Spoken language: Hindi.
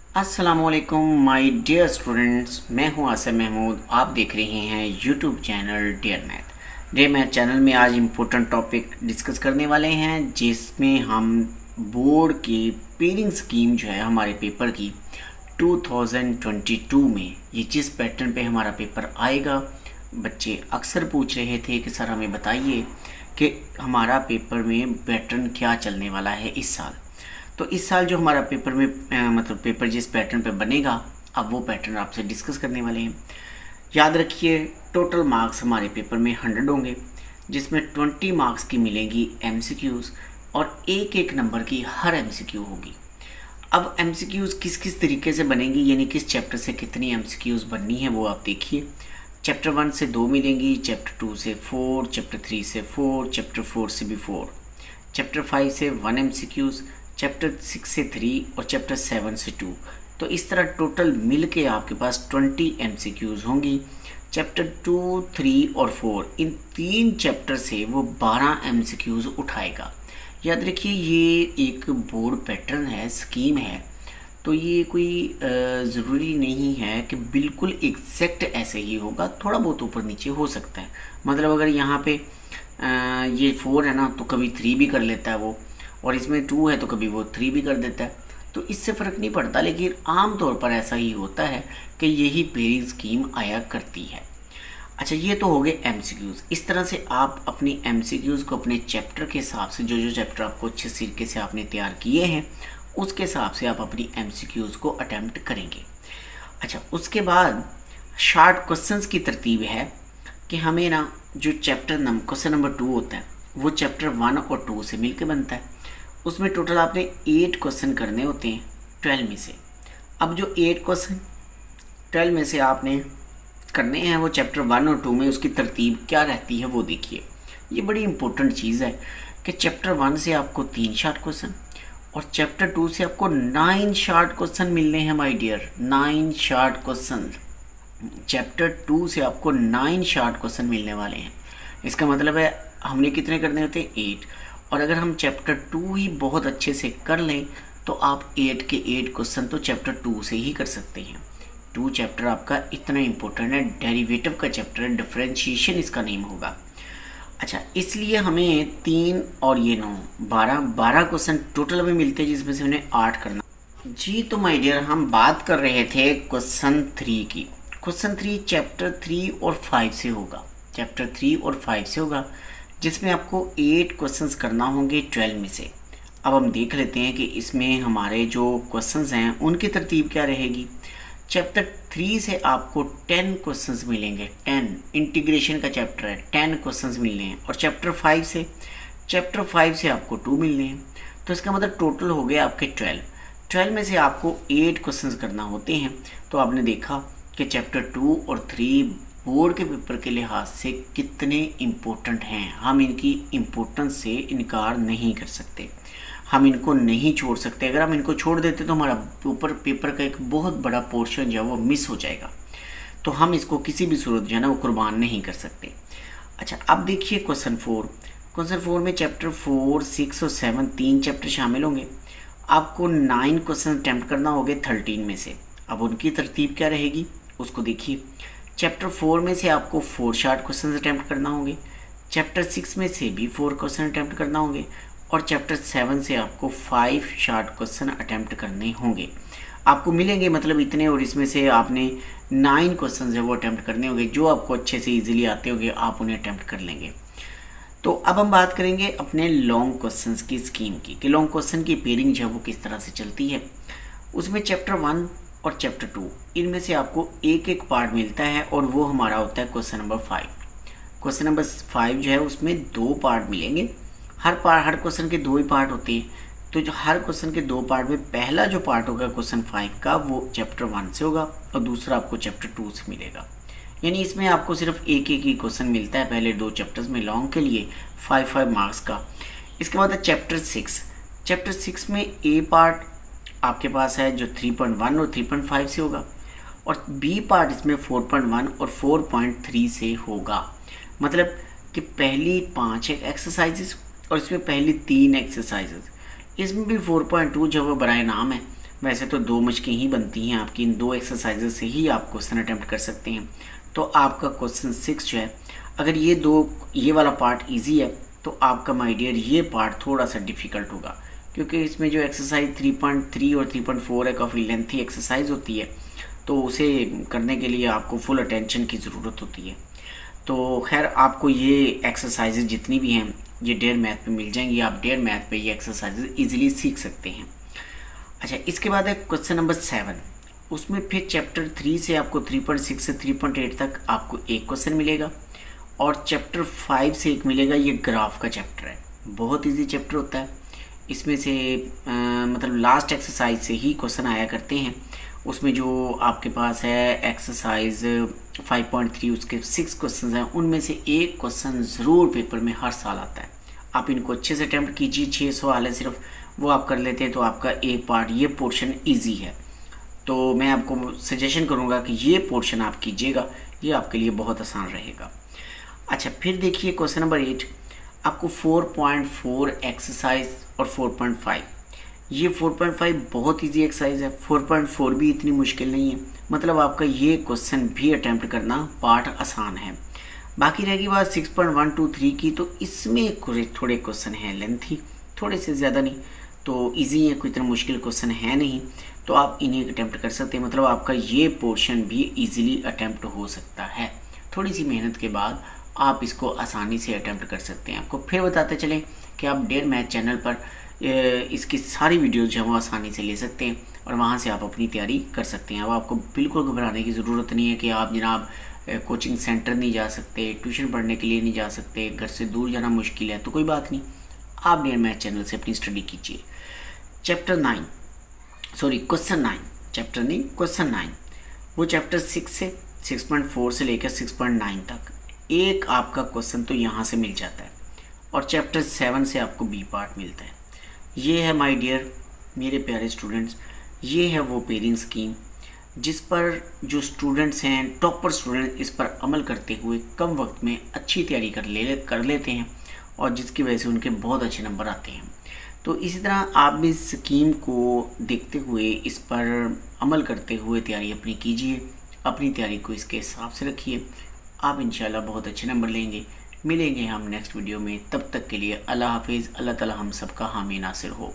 अस्सलामुअलैकुम माय डियर स्टूडेंट्स, मैं हूं आसिम महमूद। आप देख रहे हैं YouTube channel dear math channel में आज इम्पोर्टेंट टॉपिक डिस्कस करने वाले हैं, जिसमें हम बोर्ड की पेयरिंग स्कीम जो है हमारे पेपर की 2022 में ये जिस पैटर्न पे हमारा पेपर आएगा। बच्चे अक्सर पूछ रहे थे कि सर हमें बताइए कि हमारा पेपर में पैटर्न क्या चलने वाला है इस साल। तो इस साल जो हमारा पेपर में मतलब पेपर जिस पैटर्न पे बनेगा, अब वो पैटर्न आपसे डिस्कस करने वाले हैं। याद रखिए, टोटल मार्क्स हमारे पेपर में 100 होंगे, जिसमें 20 मार्क्स की मिलेंगी एमसीक्यूज़ और एक एक नंबर की हर एमसीक्यू होगी। अब एमसीक्यूज़ किस किस तरीके से बनेंगी, यानी किस चैप्टर से कितनी एमसीक्यूज़ बननी है वो आप देखिए। चैप्टर 1 से 2 मिलेंगी, चैप्टर 2 से 4, चैप्टर 3 से 4, चैप्टर 4 से भी 4, चैप्टर 5 से 1 एमसीक्यूज़, चैप्टर 6 से 3 और चैप्टर 7 से 2। तो इस तरह टोटल मिल के आपके पास 20 एमसीक्यूज़ होंगी। चैप्टर 2, 3 और 4 इन 3 चैप्टर से वो 12 एमसीक्यूज़ उठाएगा। याद रखिए, ये एक बोर्ड पैटर्न है, स्कीम है, तो ये कोई ज़रूरी नहीं है कि बिल्कुल एग्जैक्ट ऐसे ही होगा। थोड़ा बहुत ऊपर नीचे हो सकता है। मतलब अगर यहाँ पे ये 4 है ना, तो कभी 3 भी कर लेता है वो, और इसमें 2 है तो कभी वो 3 भी कर देता है। तो इससे फ़र्क नहीं पड़ता, लेकिन आम तौर पर ऐसा ही होता है कि यही पेयरिंग स्कीम आया करती है। अच्छा, ये तो हो गए एमसीक्यूज़। इस तरह से आप अपनी एमसीक्यूज़ को अपने चैप्टर के हिसाब से, जो जो चैप्टर आपको अच्छे तरीके से आपने तैयार किए हैं, उसके हिसाब से आप अपनी एमसीक्यूज़ को अटैम्प्ट करेंगे। अच्छा, उसके बाद शार्ट क्वेश्चंस की तरतीब है कि हमें ना जो क्वेश्चन नंबर 2 होता है वो चैप्टर 1 और 2 से मिलकर बनता है। उसमें टोटल आपने 8 क्वेश्चन करने होते हैं 12 में से। अब जो 8 क्वेश्चन 12 में से आपने करने हैं वो चैप्टर 1 और 2 में उसकी तरतीब क्या रहती है वो देखिए। ये बड़ी इंपॉर्टेंट चीज़ है कि चैप्टर 1 से आपको 3 शार्ट क्वेश्चन और चैप्टर 2 से आपको 9 शार्ट क्वेश्चन मिलने हैं my dear. 9 short question chapter 2 से आपको 9 शार्ट क्वेश्चन मिलने वाले हैं। इसका मतलब है हमने कितने करने होते हैं, 8। और अगर हम चैप्टर 2 ही बहुत अच्छे से कर लें तो आप 8 के 8 क्वेश्चन तो चैप्टर 2 से ही कर सकते हैं। 2 चैप्टर आपका इतना इम्पोर्टेंट है, डेरिवेटिव का चैप्टर है, डिफरेंशिएशन इसका नेम होगा। अच्छा, इसलिए हमें 3 और ये 9 12 क्वेश्चन टोटल हमें मिलते हैं, जिसमें से हमें 8 करना जी। तो माय डियर, हम बात कर रहे थे क्वेश्चन 3 की। क्वेश्चन 3 चैप्टर 3 और 5 से होगा। चैप्टर 3 और 5 से होगा, जिसमें आपको 8 क्वेश्चंस करना होंगे 12 में से। अब हम देख लेते हैं कि इसमें हमारे जो क्वेश्चंस हैं उनकी तरतीब क्या रहेगी। चैप्टर 3 से आपको 10 क्वेश्चंस मिलेंगे। 10 इंटीग्रेशन का चैप्टर है, 10 क्वेश्चंस मिलने हैं। और चैप्टर 5 से आपको 2 मिलने हैं। तो इसका मतलब टोटल हो गया आपके 12 में से आपको 8 क्वेश्चंस करना होते हैं। तो आपने देखा कि चैप्टर 2 और 3 बोर्ड के पेपर के लिहाज से कितने इम्पोर्टेंट हैं। हम इनकी इम्पोर्टेंस से इनकार नहीं कर सकते, हम इनको नहीं छोड़ सकते। अगर हम इनको छोड़ देते तो हमारा पेपर का एक बहुत बड़ा पोर्शन जो है वो मिस हो जाएगा। तो हम इसको किसी भी सूरत जो है ना वो कुर्बान नहीं कर सकते। अच्छा, अब देखिए क्वेश्चन 4 में चैप्टर 4, 6 और 7 3 चैप्टर शामिल होंगे। आपको 9 क्वेश्चन अटैम्प्ट करना होंगे 13 में से। अब उनकी तरतीब क्या रहेगी उसको देखिए। चैप्टर 4 में से आपको 4 शार्ट क्वेश्चन अटैम्प्ट करना होंगे। चैप्टर 6 में से भी 4 क्वेश्चन अटैम्प्ट करना होंगे। और चैप्टर 7 से आपको 5 शार्ट क्वेश्चन अटैम्प्ट करने होंगे। आपको मिलेंगे मतलब इतने, और इसमें से आपने 9 क्वेश्चन है वो अटैम्प्ट करने होंगे। जो आपको अच्छे से ईजिली आते होंगे आप उन्हें अटैम्प्ट कर लेंगे। तो अब हम बात करेंगे अपने लॉन्ग क्वेश्चन की स्कीम की, कि लॉन्ग क्वेश्चन की पेयरिंग जो है वो किस तरह से चलती है। उसमें चैप्टर 1 और चैप्टर 2 इनमें से आपको एक एक पार्ट मिलता है, और वो हमारा होता है क्वेश्चन नंबर 5। क्वेश्चन नंबर 5 जो है उसमें 2 पार्ट मिलेंगे। हर क्वेश्चन के 2 ही पार्ट होते हैं। तो जो हर क्वेश्चन के 2 पार्ट में पहला जो पार्ट होगा क्वेश्चन 5 का वो चैप्टर 1 से होगा, और दूसरा आपको चैप्टर 2 से मिलेगा। यानी इसमें आपको सिर्फ एक एक ही क्वेश्चन मिलता है पहले 2 चैप्टर्स में लॉन्ग के लिए, 5 मार्क्स का। इसके बाद है चैप्टर 6 में ए पार्ट आपके पास है जो 3.1 और 3.5 से होगा, और बी पार्ट इसमें 4.1 और 4.3 से होगा। मतलब कि पहली 5 एक्सरसाइजेस और इसमें पहली 3 एक्सरसाइजेस। इसमें भी 4.2 जो वो बराए नाम है, वैसे तो 2 मशकें ही बनती हैं आपकी, इन 2 एक्सरसाइजेज से ही आप क्वेश्चन अटैम्प्ट कर सकते हैं। तो आपका क्वेश्चन 6 जो है, अगर ये वाला पार्ट इजी है तो आपका माय डियर ये पार्ट थोड़ा सा डिफ़िकल्ट होगा, क्योंकि इसमें जो एक्सरसाइज 3.3 और 3.4 है काफ़ी लेंथी एक्सरसाइज होती है, तो उसे करने के लिए आपको फुल अटेंशन की ज़रूरत होती है। तो खैर आपको ये एक्सरसाइजेज जितनी भी हैं ये डेयर मैथ पे मिल जाएंगी, आप डेयर मैथ पे ये एक्सरसाइजेज इजीली सीख सकते हैं। अच्छा, इसके बाद है क्वेश्चन नंबर 7। उसमें फिर चैप्टर 3 से आपको 3.6 से 3.8 तक आपको एक क्वेश्चन मिलेगा, और चैप्टर 5 से एक मिलेगा। ये ग्राफ का चैप्टर है, बहुत इजी चैप्टर होता है। इसमें से मतलब लास्ट एक्सरसाइज से ही क्वेश्चन आया करते हैं। उसमें जो आपके पास है एक्सरसाइज 5.3, उसके 6 क्वेश्चन हैं, उनमें से एक क्वेश्चन ज़रूर पेपर में हर साल आता है। आप इनको अच्छे से अटैम्प्ट कीजिए, 6 सवाल है सिर्फ, वो आप कर लेते हैं तो आपका एक पार्ट ये पोर्शन ईजी है। तो मैं आपको सजेशन करूँगा कि ये पोर्शन आप कीजिएगा, ये आपके लिए बहुत आसान रहेगा। अच्छा, फिर देखिए क्वेश्चन नंबर 8, आपको 4.4 एक्सरसाइज और 4.5, ये 4.5 बहुत इजी एक्सरसाइज है, 4.4 भी इतनी मुश्किल नहीं है, मतलब आपका ये क्वेश्चन भी अटैम्प्ट करना पार्ट आसान है। बाकी रहेगी बात 6.1 to 3 की, तो इसमें थोड़े क्वेश्चन हैं लेंथी, थोड़े से ज़्यादा नहीं, तो इजी है, कोई इतना मुश्किल क्वेश्चन है नहीं, तो आप इन्हें अटैम्प्ट कर सकते हैं। मतलब आपका ये पोर्शन भी इजीली अटैम्प्ट हो सकता है, थोड़ी सी मेहनत के बाद आप इसको आसानी से अटैम्प्ट कर सकते हैं। आपको फिर बताते चलें कि आप डेयर मैथ चैनल पर इसकी सारी वीडियोज़ जो है वो आसानी से ले सकते हैं, और वहाँ से आप अपनी तैयारी कर सकते हैं। अब आपको बिल्कुल घबराने की ज़रूरत नहीं है कि आप जनाब कोचिंग सेंटर नहीं जा सकते, ट्यूशन पढ़ने के लिए नहीं जा सकते, घर से दूर जाना मुश्किल है, तो कोई बात नहीं, आप डेयर मैथ चैनल से अपनी स्टडी कीजिए। क्वेश्चन 9, चैप्टर नहीं, क्वेश्चन 9, वो चैप्टर 6 से 6.4 से लेकर 6.9 तक एक आपका क्वेश्चन तो यहाँ से मिल जाता है, और चैप्टर 7 से आपको बी पार्ट मिलता है। ये है माय डियर मेरे प्यारे स्टूडेंट्स, ये है वो पेयरिंग स्कीम जिस पर जो स्टूडेंट्स हैं, टॉपर स्टूडेंट, इस पर अमल करते हुए कम वक्त में अच्छी तैयारी कर लेते हैं, और जिसकी वजह से उनके बहुत अच्छे नंबर आते हैं। तो इसी तरह आप भी इस स्कीम को देखते हुए, इस पर अमल करते हुए तैयारी अपनी कीजिए, अपनी तैयारी को इसके हिसाब से रखिए, आप इंशाल्लाह बहुत अच्छे नंबर लेंगे। मिलेंगे हम नेक्स्ट वीडियो में, तब तक के लिए अल्लाह हाफिज़। अल्लाह ताला हम सबका हामी नासिर हो।